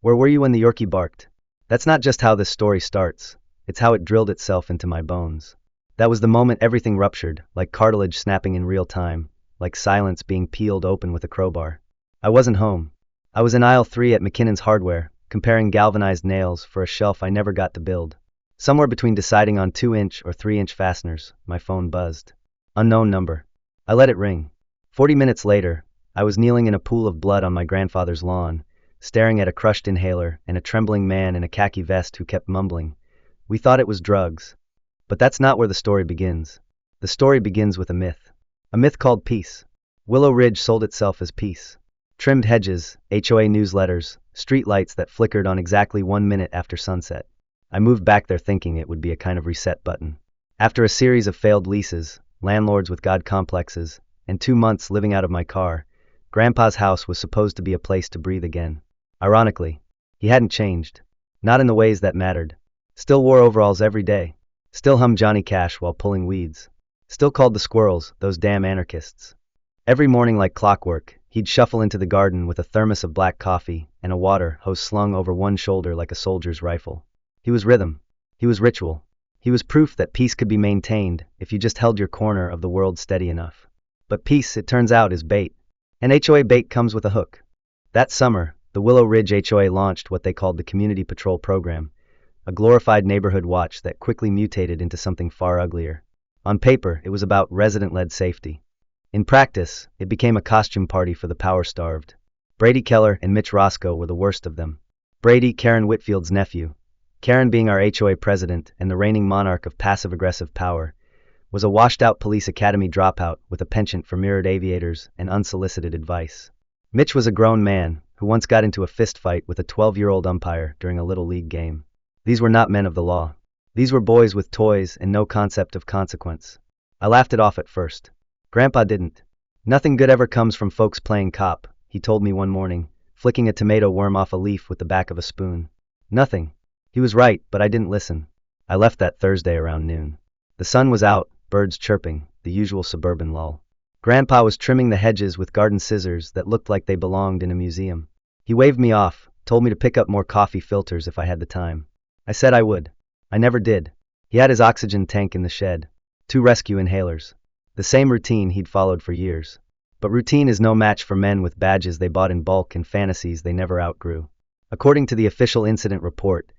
Where were you when the Yorkie barked? That's not just how this story starts, it's how it drilled itself into my bones. That was the moment everything ruptured, like cartilage snapping in real time, like silence being peeled open with a crowbar. I wasn't home. I was in aisle 3 at McKinnon's Hardware, comparing galvanized nails for a shelf I never got to build. Somewhere between deciding on 2-inch or 3-inch fasteners, my phone buzzed. Unknown number. I let it ring. 40 minutes later, I was kneeling in a pool of blood on my grandfather's lawn, staring at a crushed inhaler and a trembling man in a khaki vest who kept mumbling, "We thought it was drugs." But that's not where the story begins. The story begins with a myth. A myth called peace. Willow Ridge sold itself as peace. Trimmed hedges, HOA newsletters, street lights that flickered on exactly 1 minute after sunset. I moved back there thinking it would be a kind of reset button. After a series of failed leases, landlords with God complexes, and 2 months living out of my car, Grandpa's house was supposed to be a place to breathe again. Ironically, he hadn't changed. Not in the ways that mattered. Still wore overalls every day. Still hummed Johnny Cash while pulling weeds. Still called the squirrels, those damn anarchists. Every morning like clockwork, he'd shuffle into the garden with a thermos of black coffee and a water hose slung over one shoulder like a soldier's rifle. He was rhythm. He was ritual. He was proof that peace could be maintained if you just held your corner of the world steady enough. But peace, it turns out, is bait. And HOA bait comes with a hook. That summer, the Willow Ridge HOA launched what they called the Community Patrol Program, a glorified neighborhood watch that quickly mutated into something far uglier. On paper, it was about resident-led safety. In practice, it became a costume party for the power-starved. Brady Keller and Mitch Roscoe were the worst of them. Brady, Karen Whitfield's nephew, Karen being our HOA president and the reigning monarch of passive-aggressive power, was a washed-out police academy dropout with a penchant for mirrored aviators and unsolicited advice. Mitch was a grown man who once got into a fistfight with a 12-year-old umpire during a Little League game. These were not men of the law. These were boys with toys and no concept of consequence. I laughed it off at first. Grandpa didn't. "Nothing good ever comes from folks playing cop," he told me one morning, flicking a tomato worm off a leaf with the back of a spoon. Nothing. He was right, but I didn't listen. I left that Thursday around noon. The sun was out, birds chirping, the usual suburban lull. Grandpa was trimming the hedges with garden scissors that looked like they belonged in a museum. He waved me off, told me to pick up more coffee filters if I had the time. I said I would. I never did. He had his oxygen tank in the shed. 2 rescue inhalers. The same routine he'd followed for years. But routine is no match for men with badges they bought in bulk and fantasies they never outgrew. According to the official incident report,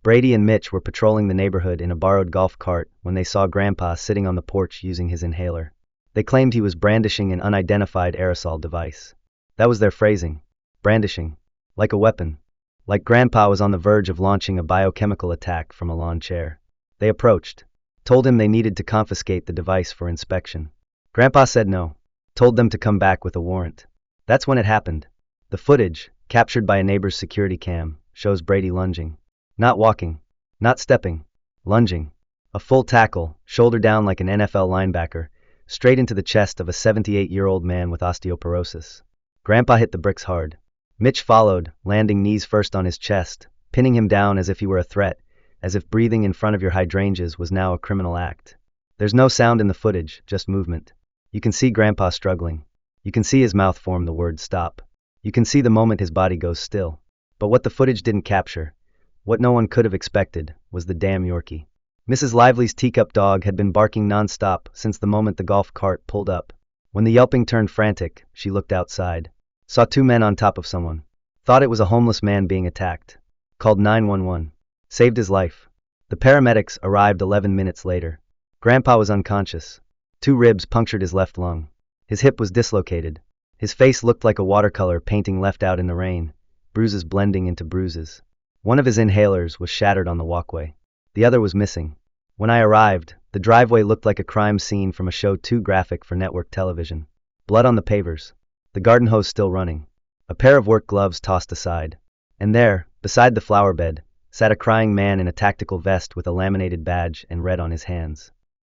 Brady and Mitch were patrolling the neighborhood in a borrowed golf cart when they saw Grandpa sitting on the porch using his inhaler. They claimed he was brandishing an unidentified aerosol device. That was their phrasing. Brandishing. Like a weapon. Like Grandpa was on the verge of launching a biochemical attack from a lawn chair. They approached. Told him they needed to confiscate the device for inspection. Grandpa said no. Told them to come back with a warrant. That's when it happened. The footage, captured by a neighbor's security cam, shows Brady lunging. Not walking. Not stepping. Lunging. A full tackle, shoulder down like an NFL linebacker, straight into the chest of a 78-year-old man with osteoporosis. Grandpa hit the bricks hard. Mitch followed, landing knees first on his chest, pinning him down as if he were a threat, as if breathing in front of your hydrangeas was now a criminal act. There's no sound in the footage, just movement. You can see Grandpa struggling. You can see his mouth form the word stop. You can see the moment his body goes still. But what the footage didn't capture, what no one could have expected, was the damn Yorkie. Mrs. Lively's teacup dog had been barking non-stop since the moment the golf cart pulled up. When the yelping turned frantic, she looked outside. Saw 2 men on top of someone. Thought it was a homeless man being attacked. Called 911. Saved his life. The paramedics arrived 11 minutes later. Grandpa was unconscious. 2 ribs punctured his left lung. His hip was dislocated. His face looked like a watercolor painting left out in the rain, bruises blending into bruises. One of his inhalers was shattered on the walkway. The other was missing. When I arrived, the driveway looked like a crime scene from a show too graphic for network television. Blood on the pavers. The garden hose still running. A pair of work gloves tossed aside. And there, beside the flower bed, sat a crying man in a tactical vest with a laminated badge and red on his hands.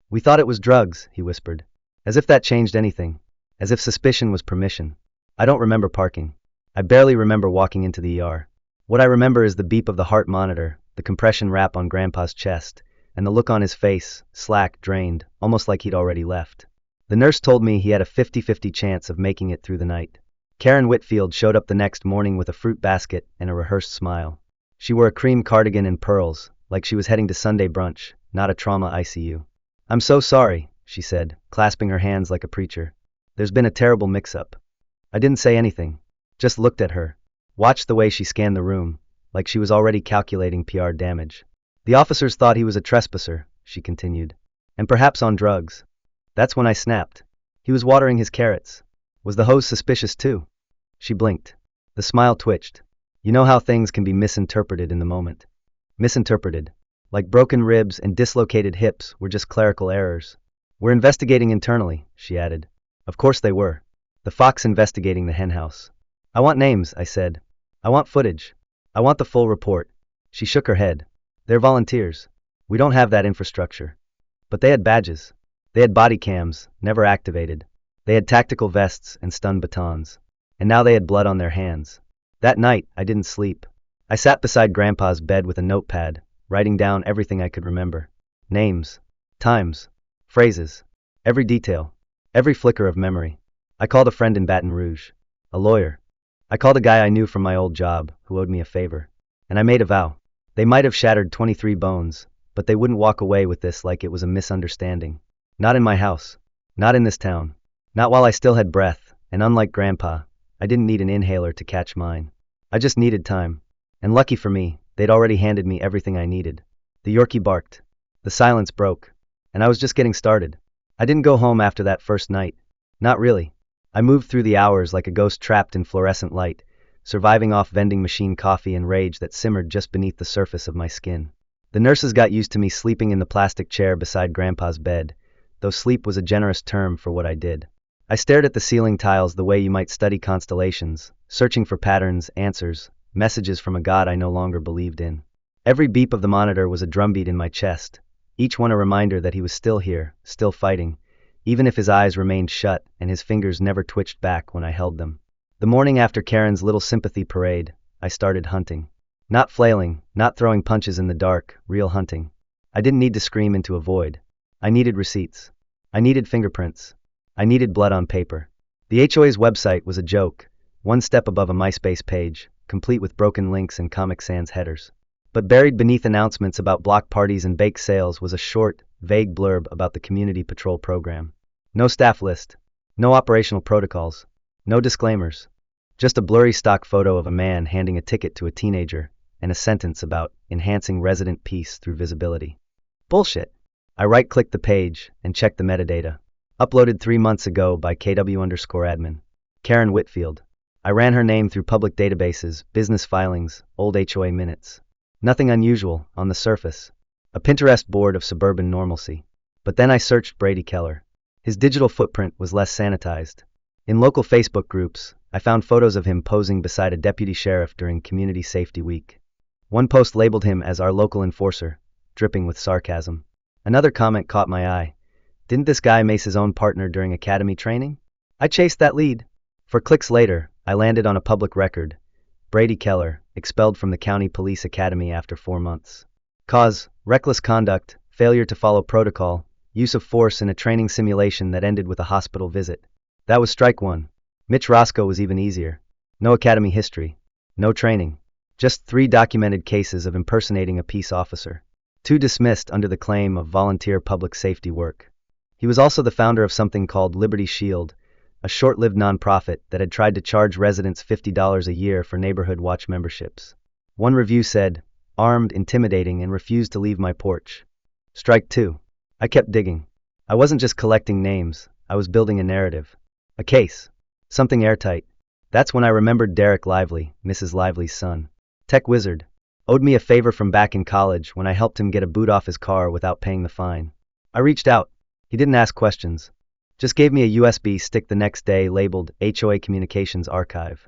"We thought it was drugs," he whispered. As if that changed anything. As if suspicion was permission. I don't remember parking. I barely remember walking into the ER. What I remember is the beep of the heart monitor, the compression wrap on Grandpa's chest, and the look on his face, slack, drained, almost like he'd already left. The nurse told me he had a 50-50 chance of making it through the night. Karen Whitfield showed up the next morning with a fruit basket and a rehearsed smile. She wore a cream cardigan and pearls, like she was heading to Sunday brunch, not a trauma ICU. "I'm so sorry," she said, clasping her hands like a preacher. "There's been a terrible mix-up." I didn't say anything, just looked at her, watched the way she scanned the room, like she was already calculating PR damage. "The officers thought he was a trespasser," she continued, "and perhaps on drugs." That's when I snapped. He was watering his carrots. Was the hose suspicious too? She blinked. The smile twitched. You know how things can be misinterpreted in the moment. Misinterpreted. Like broken ribs and dislocated hips were just clerical errors. "We're investigating internally," she added. Of course they were. The fox investigating the henhouse. "I want names," I said. "I want footage. I want the full report." She shook her head. "They're volunteers. We don't have that infrastructure." But they had badges. They had body cams, never activated. They had tactical vests and stun batons. And now they had blood on their hands. That night, I didn't sleep. I sat beside Grandpa's bed with a notepad, writing down everything I could remember. Names, times, phrases, every detail, every flicker of memory. I called a friend in Baton Rouge, a lawyer. I called a guy I knew from my old job, who owed me a favor. And I made a vow. They might have shattered 23 bones, but they wouldn't walk away with this like it was a misunderstanding. Not in my house. Not in this town. Not while I still had breath, and unlike Grandpa, I didn't need an inhaler to catch mine. I just needed time. And lucky for me, they'd already handed me everything I needed. The Yorkie barked. The silence broke. And I was just getting started. I didn't go home after that first night. Not really. I moved through the hours like a ghost trapped in fluorescent light, surviving off vending machine coffee and rage that simmered just beneath the surface of my skin. The nurses got used to me sleeping in the plastic chair beside Grandpa's bed, though sleep was a generous term for what I did. I stared at the ceiling tiles the way you might study constellations, searching for patterns, answers, messages from a god I no longer believed in. Every beep of the monitor was a drumbeat in my chest, each one a reminder that he was still here, still fighting, even if his eyes remained shut and his fingers never twitched back when I held them. The morning after Karen's little sympathy parade, I started hunting. Not flailing, not throwing punches in the dark, real hunting. I didn't need to scream into a void. I needed receipts. I needed fingerprints. I needed blood on paper. The HOA's website was a joke, one step above a MySpace page, complete with broken links and Comic Sans headers. But buried beneath announcements about block parties and bake sales was a short, vague blurb about the Community Patrol program. No staff list. No operational protocols. No disclaimers. Just a blurry stock photo of a man handing a ticket to a teenager, and a sentence about enhancing resident peace through visibility. Bullshit. I right-clicked the page and checked the metadata. Uploaded 3 months ago by KW_admin. Karen Whitfield. I ran her name through public databases, business filings, old HOA minutes. Nothing unusual, on the surface. A Pinterest board of suburban normalcy. But then I searched Brady Keller. His digital footprint was less sanitized. In local Facebook groups, I found photos of him posing beside a deputy sheriff during Community Safety Week. One post labeled him as our local enforcer, dripping with sarcasm. Another comment caught my eye. Didn't this guy mace his own partner during academy training? I chased that lead. For clicks later, I landed on a public record. Brady Keller, expelled from the County Police Academy after 4 months. Cause, reckless conduct, failure to follow protocol, use of force in a training simulation that ended with a hospital visit. That was strike one. Mitch Roscoe was even easier. No academy history. No training. Just 3 documented cases of impersonating a peace officer. 2 dismissed under the claim of volunteer public safety work. He was also the founder of something called Liberty Shield, a short-lived nonprofit that had tried to charge residents $50 a year for neighborhood watch memberships. One review said, armed, intimidating, and refused to leave my porch. Strike 2. I kept digging. I wasn't just collecting names, I was building a narrative. A case. Something airtight. That's when I remembered Derek Lively, Mrs. Lively's son. Tech wizard. Owed me a favor from back in college when I helped him get a boot off his car without paying the fine. I reached out. He didn't ask questions. Just gave me a USB stick the next day labeled HOA Communications Archive.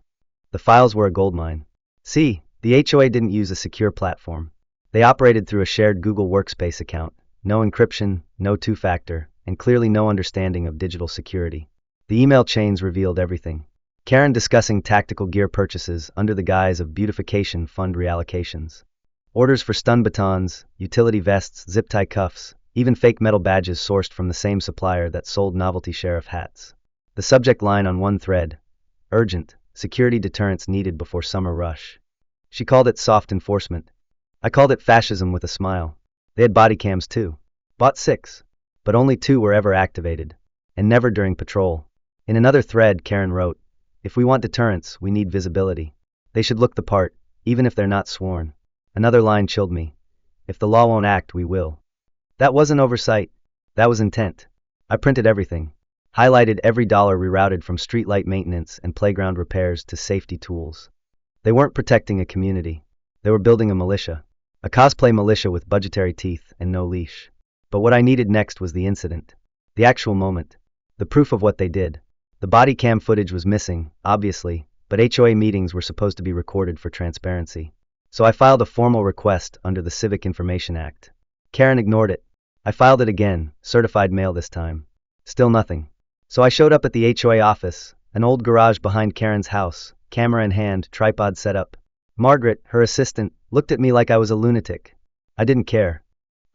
The files were a goldmine. See, the HOA didn't use a secure platform. They operated through a shared Google Workspace account. No encryption, no two-factor, and clearly no understanding of digital security. The email chains revealed everything. Karen discussing tactical gear purchases under the guise of beautification fund reallocations. Orders for stun batons, utility vests, zip-tie cuffs, even fake metal badges sourced from the same supplier that sold novelty sheriff hats. The subject line on one thread, urgent, security deterrence needed before summer rush. She called it soft enforcement. I called it fascism with a smile. They had body cams too. Bought 6. But only 2 were ever activated. And never during patrol. In another thread, Karen wrote, "If we want deterrence, we need visibility. They should look the part, even if they're not sworn." Another line chilled me. "If the law won't act, we will." That wasn't oversight. That was intent. I printed everything. Highlighted every dollar rerouted from streetlight maintenance and playground repairs to safety tools. They weren't protecting a community. They were building a militia. A cosplay militia with budgetary teeth and no leash. But what I needed next was the incident. The actual moment. The proof of what they did. The body cam footage was missing, obviously, but HOA meetings were supposed to be recorded for transparency. So I filed a formal request under the Civic Information Act. Karen ignored it. I filed it again, certified mail this time. Still nothing. So I showed up at the HOA office, an old garage behind Karen's house, camera in hand, tripod set up. Margaret, her assistant, looked at me like I was a lunatic. I didn't care.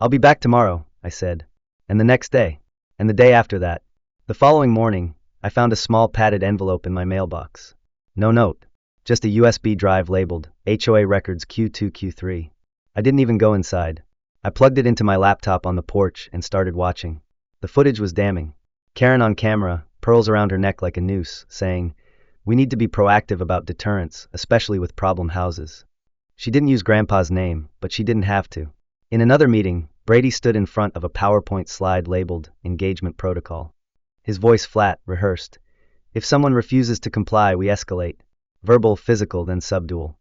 "I'll be back tomorrow," I said. And the next day. And the day after that. The following morning, I found a small padded envelope in my mailbox. No note. Just a USB drive labeled HOA Records Q2 Q3. I didn't even go inside. I plugged it into my laptop on the porch and started watching. The footage was damning. Karen on camera, pearls around her neck like a noose, saying, "We need to be proactive about deterrence, especially with problem houses." She didn't use Grandpa's name, but she didn't have to. In another meeting, Brady stood in front of a PowerPoint slide labeled Engagement Protocol. His voice flat, rehearsed. "If someone refuses to comply, we escalate. Verbal, physical, then subdual."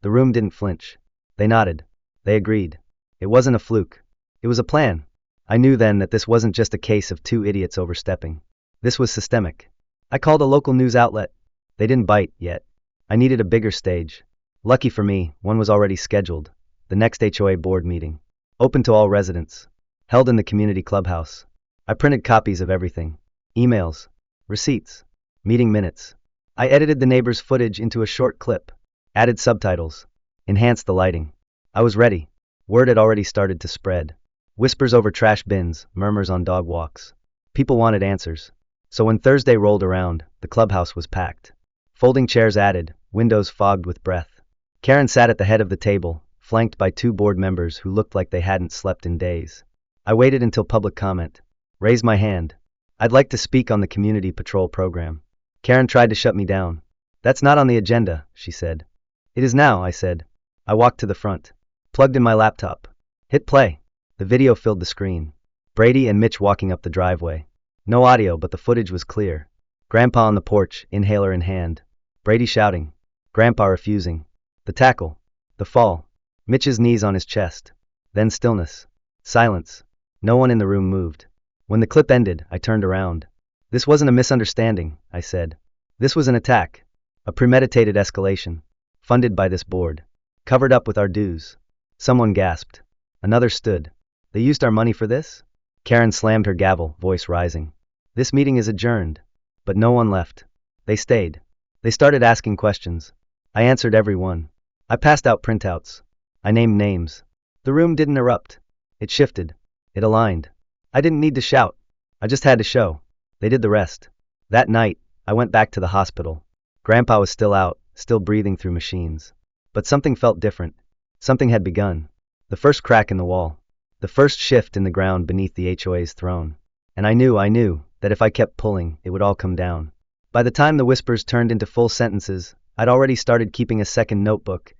The room didn't flinch. They nodded. They agreed. It wasn't a fluke. It was a plan. I knew then that this wasn't just a case of 2 idiots overstepping. This was systemic. I called a local news outlet. They didn't bite yet. I needed a bigger stage. Lucky for me, one was already scheduled. The next HOA board meeting. Open to all residents. Held in the community clubhouse. I printed copies of everything. Emails. Receipts. Meeting minutes. I edited the neighbors' footage into a short clip. Added subtitles. Enhanced the lighting. I was ready. Word had already started to spread. Whispers over trash bins, murmurs on dog walks. People wanted answers. So when Thursday rolled around, the clubhouse was packed. Folding chairs added, windows fogged with breath. Karen sat at the head of the table, flanked by 2 board members who looked like they hadn't slept in days. I waited until public comment. Raised my hand. "I'd like to speak on the community patrol program." Karen tried to shut me down. "That's not on the agenda," she said. "It is now," I said. I walked to the front. Plugged in my laptop. Hit play. The video filled the screen. Brady and Mitch walking up the driveway. No audio, but the footage was clear. Grandpa on the porch, inhaler in hand. Brady shouting. Grandpa refusing. The tackle. The fall. Mitch's knees on his chest. Then stillness. Silence. No one in the room moved. When the clip ended, I turned around. "This wasn't a misunderstanding," I said. "This was an attack. A premeditated escalation. Funded by this board. Covered up with our dues." Someone gasped. Another stood. "They used our money for this?" Karen slammed her gavel, voice rising. "This meeting is adjourned." But no one left. They stayed. They started asking questions. I answered every one. I passed out printouts. I named names. The room didn't erupt. It shifted. It aligned. I didn't need to shout. I just had to show. They did the rest. That night, I went back to the hospital. Grandpa was still out, still breathing through machines. But something felt different. Something had begun. The first crack in the wall. The first shift in the ground beneath the HOA's throne. And I knew, that if I kept pulling, it would all come down. By the time the whispers turned into full sentences, I'd already started keeping a second notebook.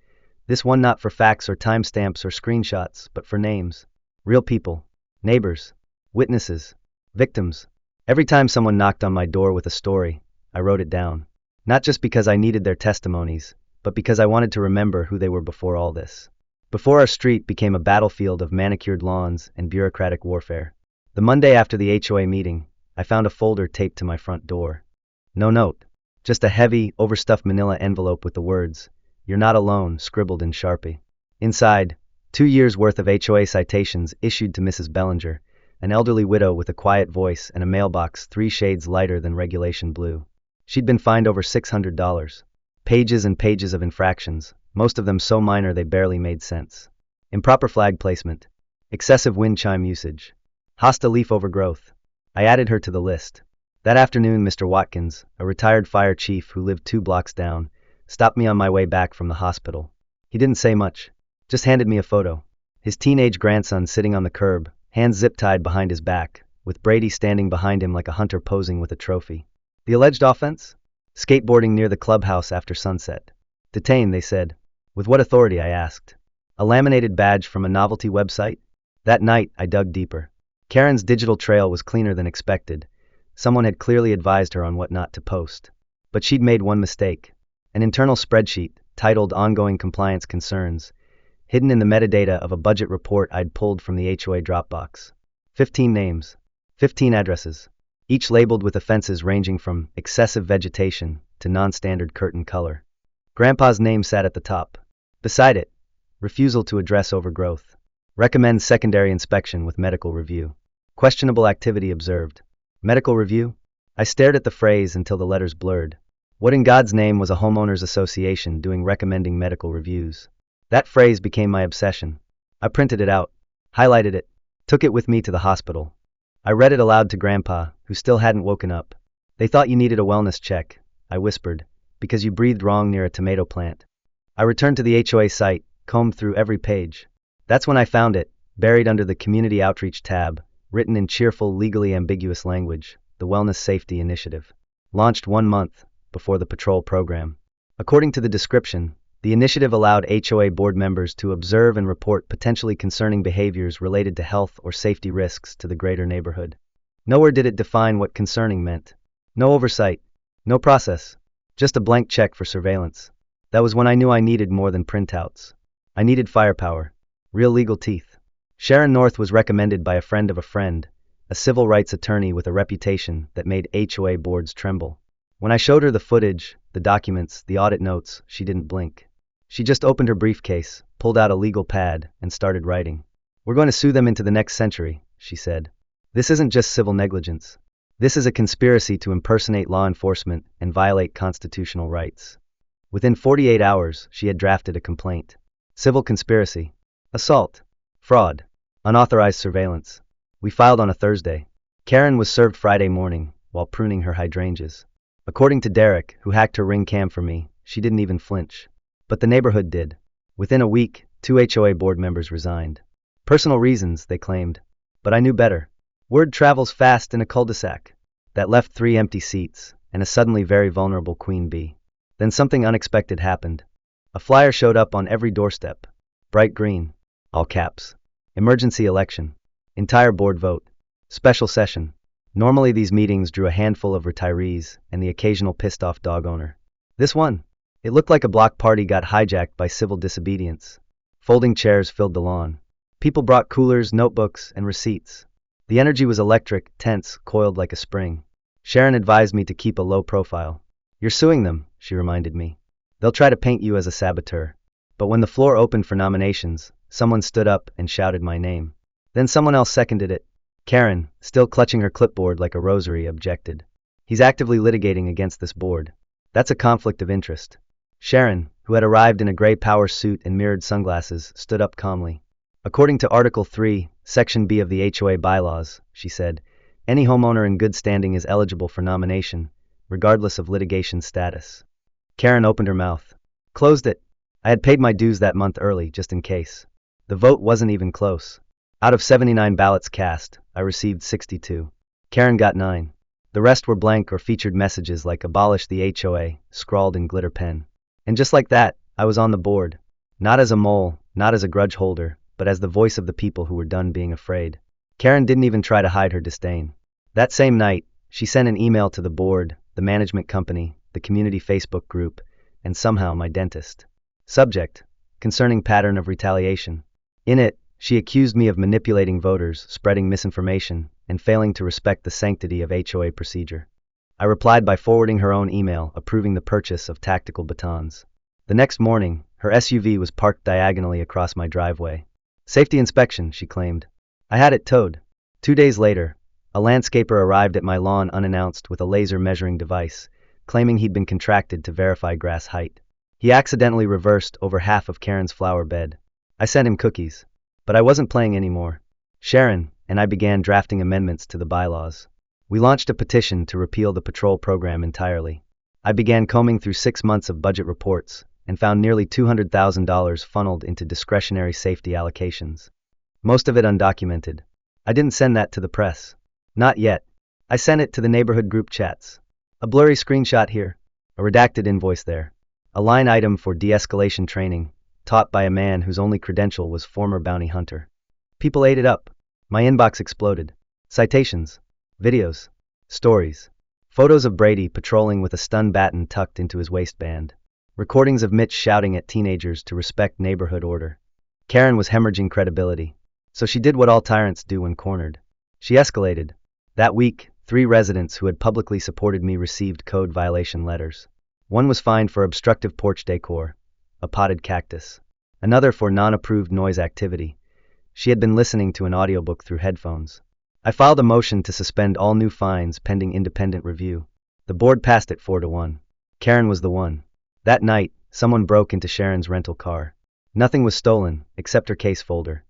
This one not for facts or timestamps or screenshots, but for names. Real people. Neighbors. Witnesses. Victims. Every time someone knocked on my door with a story, I wrote it down. Not just because I needed their testimonies, but because I wanted to remember who they were before all this. Before our street became a battlefield of manicured lawns and bureaucratic warfare. The Monday after the HOA meeting, I found a folder taped to my front door. No note. Just a heavy, overstuffed manila envelope with the words, "You're not alone," scribbled in Sharpie. Inside, 2 years' worth of HOA citations issued to Mrs. Bellinger, an elderly widow with a quiet voice and a mailbox 3 shades lighter than regulation blue. She'd been fined over $600. Pages and pages of infractions, most of them so minor they barely made sense. Improper flag placement. Excessive wind chime usage. Hostile leaf overgrowth. I added her to the list. That afternoon, Mr. Watkins, a retired fire chief who lived 2 blocks down, stopped me on my way back from the hospital. He didn't say much, just handed me a photo. His teenage grandson sitting on the curb, hands zip-tied behind his back, with Brady standing behind him like a hunter posing with a trophy. The alleged offense? Skateboarding near the clubhouse after sunset. Detained, they said. With what authority, I asked. A laminated badge from a novelty website? That night, I dug deeper. Karen's digital trail was cleaner than expected. Someone had clearly advised her on what not to post. But she'd made one mistake. An internal spreadsheet, titled Ongoing Compliance Concerns, hidden in the metadata of a budget report I'd pulled from the HOA Dropbox. 15 names. 15 addresses. Each labeled with offenses ranging from excessive vegetation to non-standard curtain color. Grandpa's name sat at the top. Beside it, refusal to address overgrowth. Recommends secondary inspection with medical review. Questionable activity observed. Medical review? I stared at the phrase until the letters blurred. What in God's name was a homeowners association doing recommending medical reviews? That phrase became my obsession. I printed it out, highlighted it, took it with me to the hospital. I read it aloud to Grandpa, who still hadn't woken up. They thought you needed a wellness check, I whispered, because you breathed wrong near a tomato plant. I returned to the HOA site, combed through every page. That's when I found it, buried under the Community Outreach tab, written in cheerful, legally ambiguous language, the Wellness Safety Initiative. Launched 1 month before the patrol program. According to the description, the initiative allowed HOA board members to observe and report potentially concerning behaviors related to health or safety risks to the greater neighborhood. Nowhere did it define what concerning meant. No oversight, no process, just a blank check for surveillance. That was when I knew I needed more than printouts. I needed firepower, real legal teeth. Sharon North was recommended by a friend of a friend, a civil rights attorney with a reputation that made HOA boards tremble. When I showed her the footage, the documents, the audit notes, she didn't blink. She just opened her briefcase, pulled out a legal pad, and started writing. We're going to sue them into the next century, she said. This isn't just civil negligence. This is a conspiracy to impersonate law enforcement and violate constitutional rights. Within 48 hours, she had drafted a complaint. Civil conspiracy, assault, fraud, unauthorized surveillance. We filed on a Thursday. Karen was served Friday morning while pruning her hydrangeas. According to Derek, who hacked her ring cam for me, she didn't even flinch. But the neighborhood did. Within a week, 2 HOA board members resigned. Personal reasons, they claimed. But I knew better. Word travels fast in a cul-de-sac. That left 3 empty seats, and a suddenly very vulnerable queen bee. Then something unexpected happened. A flyer showed up on every doorstep. Bright green. All caps. Emergency election. Entire board vote. Special session. Normally these meetings drew a handful of retirees and the occasional pissed-off dog owner. This one, it looked like a block party got hijacked by civil disobedience. Folding chairs filled the lawn. People brought coolers, notebooks, and receipts. The energy was electric, tense, coiled like a spring. Sharon advised me to keep a low profile. You're suing them, she reminded me. They'll try to paint you as a saboteur. But when the floor opened for nominations, someone stood up and shouted my name. Then someone else seconded it. Karen, still clutching her clipboard like a rosary, objected. He's actively litigating against this board. That's a conflict of interest. Sharon, who had arrived in a gray power suit and mirrored sunglasses, stood up calmly. According to Article 3, Section B of the HOA bylaws, she said, any homeowner in good standing is eligible for nomination, regardless of litigation status. Karen opened her mouth. Closed it. I had paid my dues that month early, just in case. The vote wasn't even close. Out of 79 ballots cast, I received 62. Karen got 9. The rest were blank or featured messages like abolish the HOA, scrawled in glitter pen. And just like that, I was on the board. Not as a mole, not as a grudge holder, but as the voice of the people who were done being afraid. Karen didn't even try to hide her disdain. That same night, she sent an email to the board, the management company, the community Facebook group, and somehow my dentist. Subject: concerning pattern of retaliation. In it, she accused me of manipulating voters, spreading misinformation, and failing to respect the sanctity of HOA procedure. I replied by forwarding her own email approving the purchase of tactical batons. The next morning, her SUV was parked diagonally across my driveway. Safety inspection, she claimed. I had it towed. 2 days later, a landscaper arrived at my lawn unannounced with a laser measuring device, claiming he'd been contracted to verify grass height. He accidentally reversed over half of Karen's flower bed. I sent him cookies. But I wasn't playing anymore. Sharon and I began drafting amendments to the bylaws. We launched a petition to repeal the patrol program entirely. I began combing through 6 months of budget reports and found nearly $200,000 funneled into discretionary safety allocations. Most of it undocumented. I didn't send that to the press. Not yet. I sent it to the neighborhood group chats. A blurry screenshot here. A redacted invoice there. A line item for de-escalation training, taught by a man whose only credential was former bounty hunter. People ate it up. My inbox exploded. Citations. Videos. Stories. Photos of Brady patrolling with a stun baton tucked into his waistband. Recordings of Mitch shouting at teenagers to respect neighborhood order. Karen was hemorrhaging credibility. So she did what all tyrants do when cornered. She escalated. That week, 3 residents who had publicly supported me received code violation letters. One was fined for obstructive porch decor, a potted cactus. Another for non-approved noise activity. She had been listening to an audiobook through headphones. I filed a motion to suspend all new fines pending independent review. The board passed it 4-1. Karen was the one. That night, someone broke into Sharon's rental car. Nothing was stolen, except her case folder.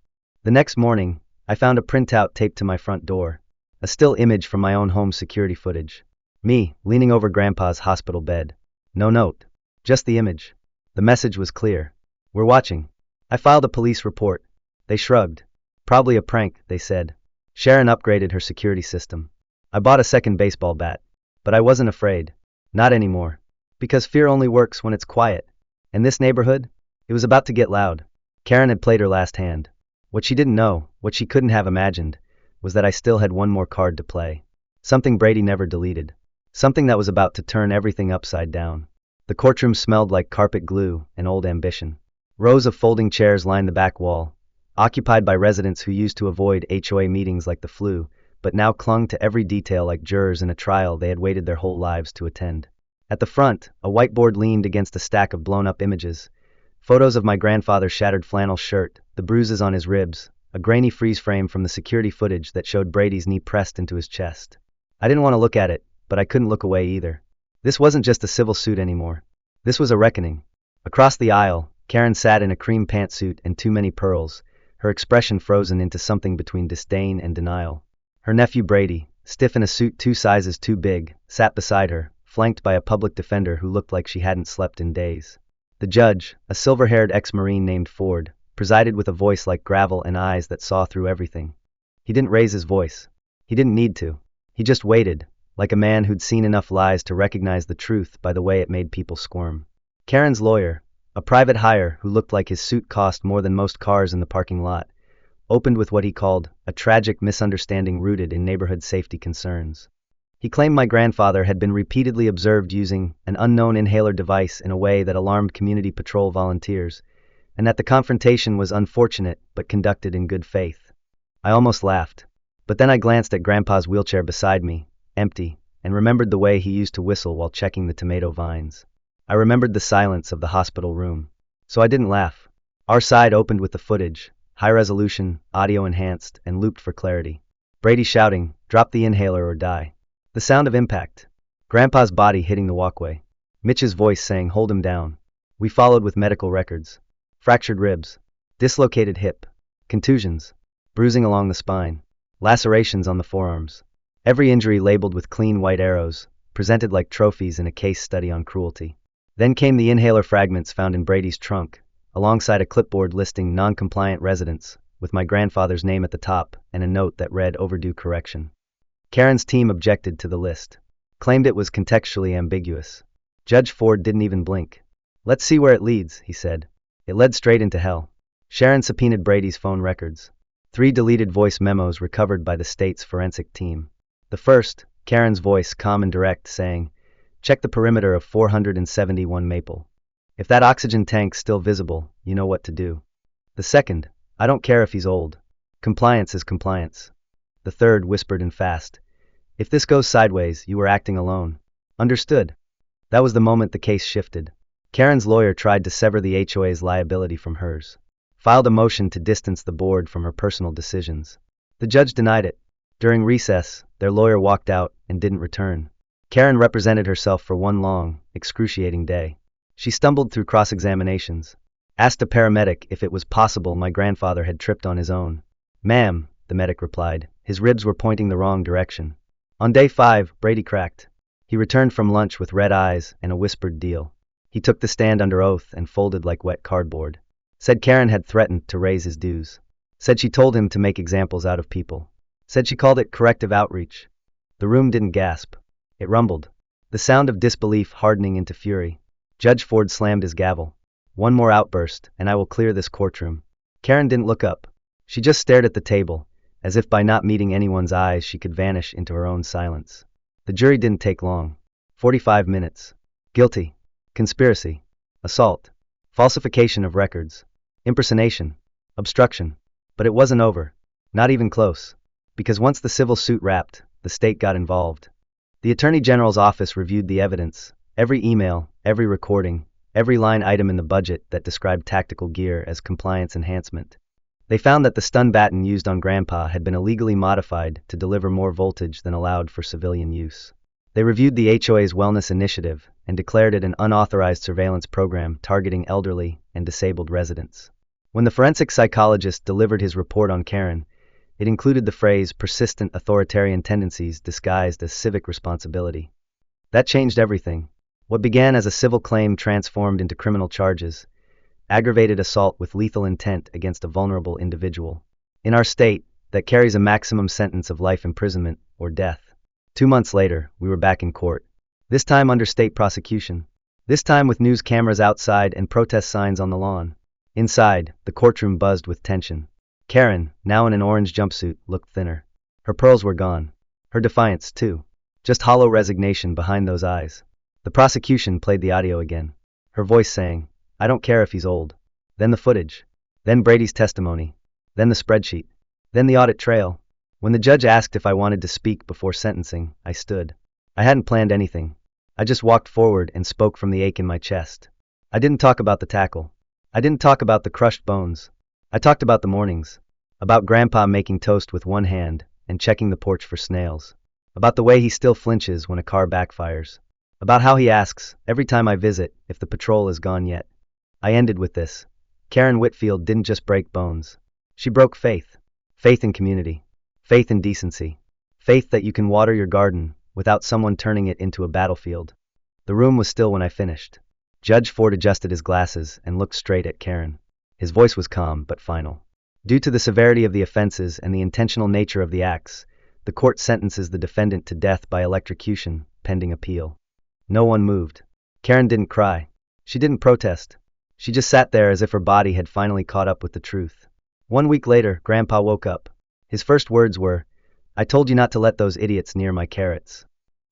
The next morning, I found a printout taped to my front door. A still image from my own home security footage. Me, leaning over Grandpa's hospital bed. No note. Just the image. The message was clear. We're watching. I filed a police report. They shrugged. Probably a prank, they said. Sharon upgraded her security system. I bought a second baseball bat. But I wasn't afraid. Not anymore. Because fear only works when it's quiet. In this neighborhood, it was about to get loud. Karen had played her last hand. What she didn't know, what she couldn't have imagined, was that I still had one more card to play. Something Brady never deleted. Something that was about to turn everything upside down. The courtroom smelled like carpet glue and old ambition. Rows of folding chairs lined the back wall, occupied by residents who used to avoid HOA meetings like the flu, but now clung to every detail like jurors in a trial they had waited their whole lives to attend. At the front, a whiteboard leaned against a stack of blown-up images. Photos of my grandfather's shattered flannel shirt, the bruises on his ribs, a grainy freeze frame from the security footage that showed Brady's knee pressed into his chest. I didn't want to look at it, but I couldn't look away either. This wasn't just a civil suit anymore. This was a reckoning. Across the aisle, Karen sat in a cream pantsuit and too many pearls, her expression frozen into something between disdain and denial. Her nephew Brady, stiff in a suit 2 sizes too big, sat beside her, flanked by a public defender who looked like she hadn't slept in days. The judge, a silver-haired ex-Marine named Ford, presided with a voice like gravel and eyes that saw through everything. He didn't raise his voice. He didn't need to. He just waited, like a man who'd seen enough lies to recognize the truth by the way it made people squirm. Karen's lawyer, a private hire who looked like his suit cost more than most cars in the parking lot, opened with what he called a tragic misunderstanding rooted in neighborhood safety concerns. He claimed my grandfather had been repeatedly observed using an unknown inhaler device in a way that alarmed community patrol volunteers, and that the confrontation was unfortunate but conducted in good faith. I almost laughed. But then I glanced at Grandpa's wheelchair beside me, empty, and remembered the way he used to whistle while checking the tomato vines. I remembered the silence of the hospital room. So I didn't laugh. Our side opened with the footage, high resolution, audio enhanced, and looped for clarity. Brady shouting, "Drop the inhaler or die." The sound of impact. Grandpa's body hitting the walkway. Mitch's voice saying, "Hold him down." We followed with medical records. Fractured ribs. Dislocated hip. Contusions. Bruising along the spine. Lacerations on the forearms. Every injury labeled with clean white arrows, presented like trophies in a case study on cruelty. Then came the inhaler fragments found in Brady's trunk, alongside a clipboard listing non-compliant residents, with my grandfather's name at the top and a note that read overdue correction. Karen's team objected to the list, claimed it was contextually ambiguous. Judge Ford didn't even blink. "Let's see where it leads," he said. It led straight into hell. Sharon subpoenaed Brady's phone records. 3 deleted voice memos recovered by the state's forensic team. The first, Karen's voice calm and direct, saying, "Check the perimeter of 471 Maple. If that oxygen tank's still visible, you know what to do." The second, "I don't care if he's old. Compliance is compliance." The third whispered and fast, "If this goes sideways, you were acting alone. Understood?" That was the moment the case shifted. Karen's lawyer tried to sever the HOA's liability from hers. Filed a motion to distance the board from her personal decisions. The judge denied it. During recess, their lawyer walked out and didn't return. Karen represented herself for one long, excruciating day. She stumbled through cross-examinations. Asked a paramedic if it was possible my grandfather had tripped on his own. "Ma'am," the medic replied, "his ribs were pointing the wrong direction." On day 5, Brady cracked. He returned from lunch with red eyes and a whispered deal. He took the stand under oath and folded like wet cardboard. Said Karen had threatened to raise his dues. Said she told him to make examples out of people. Said she called it corrective outreach. The room didn't gasp. It rumbled. The sound of disbelief hardening into fury. Judge Ford slammed his gavel. One more outburst, and I will clear this courtroom. Karen didn't look up. She just stared at the table, as if by not meeting anyone's eyes she could vanish into her own silence. The jury didn't take long. 45 minutes. Guilty. Conspiracy. Assault. Falsification of records. Impersonation. Obstruction. But it wasn't over. Not even close. Because once the civil suit wrapped, the state got involved. The Attorney General's office reviewed the evidence, every email, every recording, every line item in the budget that described tactical gear as compliance enhancement. They found that the stun baton used on Grandpa had been illegally modified to deliver more voltage than allowed for civilian use. They reviewed the HOA's wellness initiative and declared it an unauthorized surveillance program targeting elderly and disabled residents. When the forensic psychologist delivered his report on Karen, it included the phrase persistent authoritarian tendencies disguised as civic responsibility. That changed everything. What began as a civil claim transformed into criminal charges. Aggravated assault with lethal intent against a vulnerable individual. In our state, that carries a maximum sentence of life imprisonment or death. 2 months later, we were back in court. This time under state prosecution. This time with news cameras outside and protest signs on the lawn. Inside, the courtroom buzzed with tension. Karen, now in an orange jumpsuit, looked thinner. Her pearls were gone. Her defiance, too. Just hollow resignation behind those eyes. The prosecution played the audio again. Her voice saying, "I don't care if he's old." Then the footage. Then Brady's testimony. Then the spreadsheet. Then the audit trail. When the judge asked if I wanted to speak before sentencing, I stood. I hadn't planned anything. I just walked forward and spoke from the ache in my chest. I didn't talk about the tackle. I didn't talk about the crushed bones. I talked about the mornings. About Grandpa making toast with one hand and checking the porch for snails. About the way he still flinches when a car backfires. About how he asks, every time I visit, if the patrol is gone yet. I ended with this. Karen Whitfield didn't just break bones. She broke faith. Faith in community. Faith in decency. Faith that you can water your garden without someone turning it into a battlefield. The room was still when I finished. Judge Ford adjusted his glasses and looked straight at Karen. His voice was calm but final. Due to the severity of the offenses and the intentional nature of the acts, the court sentences the defendant to death by electrocution, pending appeal. No one moved. Karen didn't cry. She didn't protest. She just sat there as if her body had finally caught up with the truth. 1 week later, Grandpa woke up. His first words were, "I told you not to let those idiots near my carrots."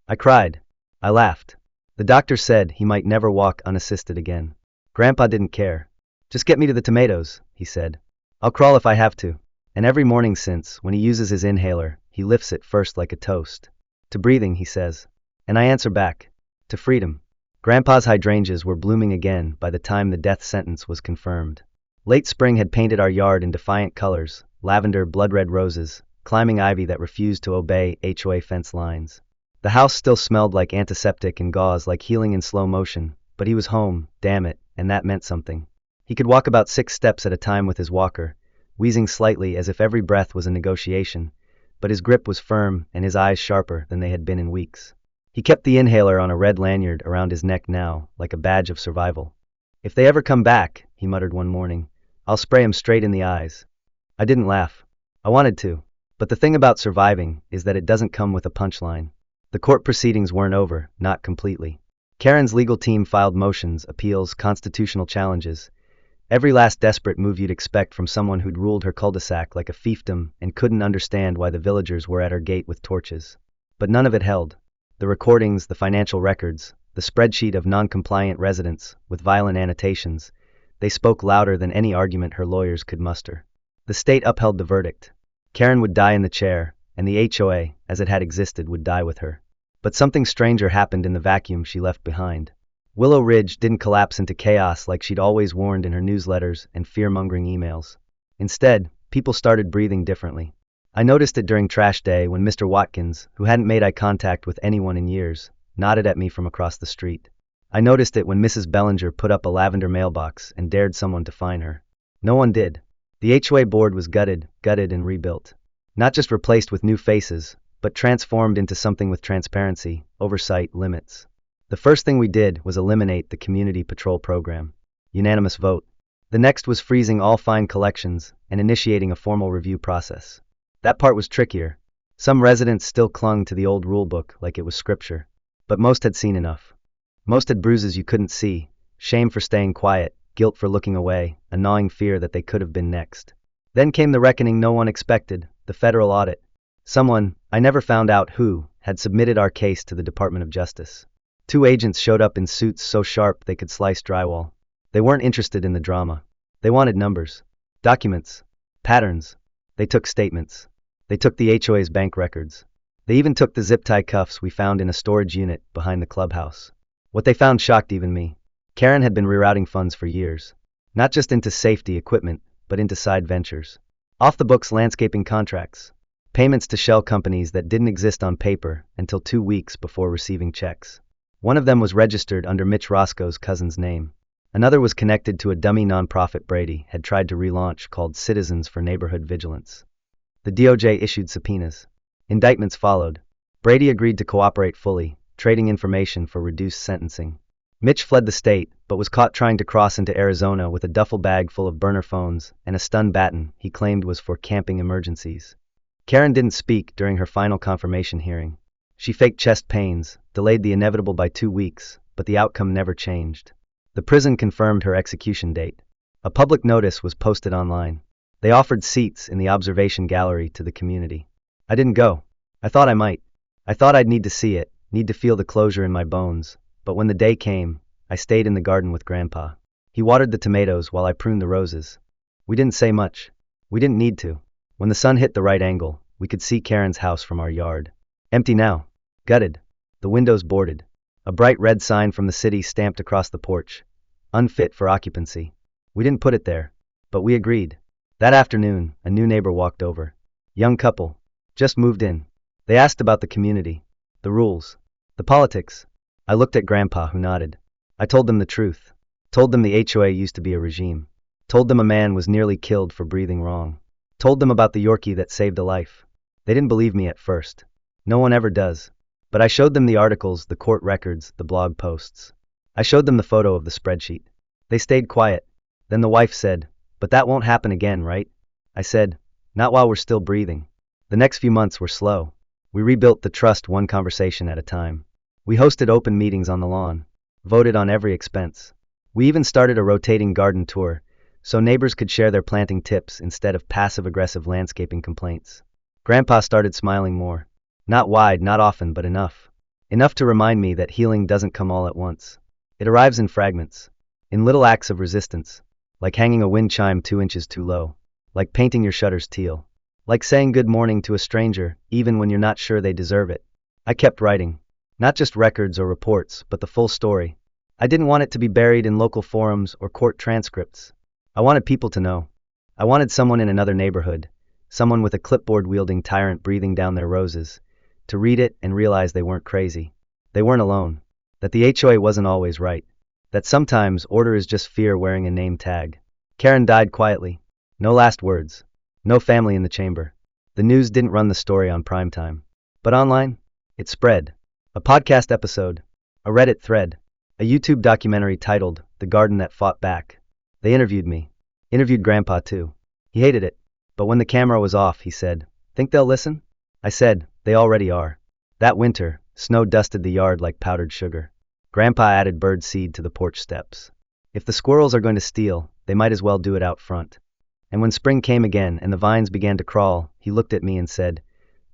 I cried. I laughed. The doctor said he might never walk unassisted again. Grandpa didn't care. "Just get me to the tomatoes," he said. "I'll crawl if I have to." And every morning since, when he uses his inhaler, he lifts it first like a toast. "To breathing," he says. And I answer back. "To freedom." Grandpa's hydrangeas were blooming again by the time the death sentence was confirmed. Late spring had painted our yard in defiant colors, lavender, blood-red roses, climbing ivy that refused to obey HOA fence lines. The house still smelled like antiseptic and gauze, like healing in slow motion, but he was home, damn it, and that meant something. He could walk about 6 steps at a time with his walker, wheezing slightly as if every breath was a negotiation, but his grip was firm and his eyes sharper than they had been in weeks. He kept the inhaler on a red lanyard around his neck now, like a badge of survival. "If they ever come back," he muttered one morning, "I'll spray 'em straight in the eyes." I didn't laugh. I wanted to. But the thing about surviving is that it doesn't come with a punchline. The court proceedings weren't over, not completely. Karen's legal team filed motions, appeals, constitutional challenges. Every last desperate move you'd expect from someone who'd ruled her cul-de-sac like a fiefdom and couldn't understand why the villagers were at her gate with torches. But none of it held. The recordings, the financial records, the spreadsheet of non-compliant residents with violent annotations, they spoke louder than any argument her lawyers could muster. The state upheld the verdict. Karen would die in the chair, and the HOA, as it had existed, would die with her. But something stranger happened in the vacuum she left behind. Willow Ridge didn't collapse into chaos like she'd always warned in her newsletters and fear-mongering emails. Instead, people started breathing differently. I noticed it during trash day when Mr. Watkins, who hadn't made eye contact with anyone in years, nodded at me from across the street. I noticed it when Mrs. Bellinger put up a lavender mailbox and dared someone to fine her. No one did. The HOA board was gutted and rebuilt. Not just replaced with new faces, but transformed into something with transparency, oversight, limits. The first thing we did was eliminate the community patrol program. Unanimous vote. The next was freezing all fine collections and initiating a formal review process. That part was trickier. Some residents still clung to the old rulebook like it was scripture. But most had seen enough. Most had bruises you couldn't see, shame for staying quiet, guilt for looking away, a gnawing fear that they could have been next. Then came the reckoning no one expected, the federal audit. Someone, I never found out who, had submitted our case to the Department of Justice. 2 agents showed up in suits so sharp they could slice drywall. They weren't interested in the drama. They wanted numbers, documents, patterns. They took statements. They took the HOA's bank records. They even took the zip-tie cuffs we found in a storage unit behind the clubhouse. What they found shocked even me. Karen had been rerouting funds for years. Not just into safety equipment, but into side ventures. Off-the-books landscaping contracts. Payments to shell companies that didn't exist on paper until 2 weeks before receiving checks. One of them was registered under Mitch Roscoe's cousin's name. Another was connected to a dummy nonprofit Brady had tried to relaunch called Citizens for Neighborhood Vigilance. The DOJ issued subpoenas. Indictments followed. Brady agreed to cooperate fully, trading information for reduced sentencing. Mitch fled the state, but was caught trying to cross into Arizona with a duffel bag full of burner phones and a stun baton he claimed was for camping emergencies. Karen didn't speak during her final confirmation hearing. She faked chest pains, delayed the inevitable by 2 weeks, but the outcome never changed. The prison confirmed her execution date. A public notice was posted online. They offered seats in the observation gallery to the community. I didn't go. I thought I might. I thought I'd need to see it, need to feel the closure in my bones. But when the day came, I stayed in the garden with Grandpa. He watered the tomatoes while I pruned the roses. We didn't say much. We didn't need to. When the sun hit the right angle, we could see Karen's house from our yard. Empty now. Gutted. The windows boarded. A bright red sign from the city stamped across the porch. Unfit for occupancy. We didn't put it there, but we agreed. That afternoon, a new neighbor walked over. Young couple. Just moved in. They asked about the community, the rules, the politics. I looked at Grandpa, who nodded. I told them the truth. Told them the HOA used to be a regime. Told them a man was nearly killed for breathing wrong. Told them about the Yorkie that saved a life. They didn't believe me at first. No one ever does. But I showed them the articles, the court records, the blog posts. I showed them the photo of the spreadsheet. They stayed quiet. Then the wife said, "But that won't happen again, right?" I said, "Not while we're still breathing." The next few months were slow. We rebuilt the trust one conversation at a time. We hosted open meetings on the lawn, voted on every expense. We even started a rotating garden tour, so neighbors could share their planting tips instead of passive-aggressive landscaping complaints. Grandpa started smiling more. Not wide, not often, but enough. Enough to remind me that healing doesn't come all at once. It arrives in fragments, in little acts of resistance, like hanging a wind chime 2 inches too low, like painting your shutters teal, like saying good morning to a stranger, even when you're not sure they deserve it. I kept writing. Not just records or reports, but the full story. I didn't want it to be buried in local forums or court transcripts. I wanted people to know. I wanted someone in another neighborhood, someone with a clipboard-wielding tyrant breathing down their roses, to read it and realize they weren't crazy. They weren't alone. That the HOA wasn't always right. That sometimes order is just fear wearing a name tag. Karen died quietly. No last words. No family in the chamber. The news didn't run the story on primetime. But online, it spread. A podcast episode, a Reddit thread, a YouTube documentary titled The Garden That Fought Back. They interviewed me. Interviewed Grandpa too. He hated it. But when the camera was off, he said, "Think they'll listen?" I said, "They already are." That winter, snow dusted the yard like powdered sugar. Grandpa added bird seed to the porch steps. If the squirrels are going to steal, they might as well do it out front. And when spring came again and the vines began to crawl, he looked at me and said,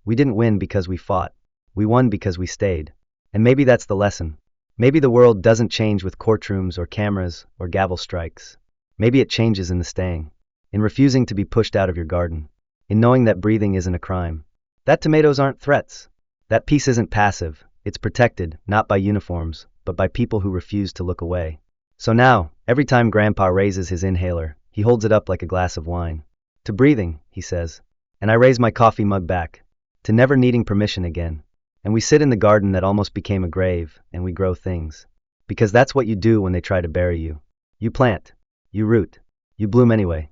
"We didn't win because we fought. We won because we stayed." And maybe that's the lesson. Maybe the world doesn't change with courtrooms or cameras or gavel strikes. Maybe it changes in the staying. In refusing to be pushed out of your garden. In knowing that breathing isn't a crime. That tomatoes aren't threats. That peace isn't passive. It's protected, not by uniforms, but by people who refuse to look away. So now, every time Grandpa raises his inhaler, he holds it up like a glass of wine. To breathing, he says. And I raise my coffee mug back. To never needing permission again. And we sit in the garden that almost became a grave, and we grow things. Because that's what you do when they try to bury you. You plant. You root. You bloom anyway.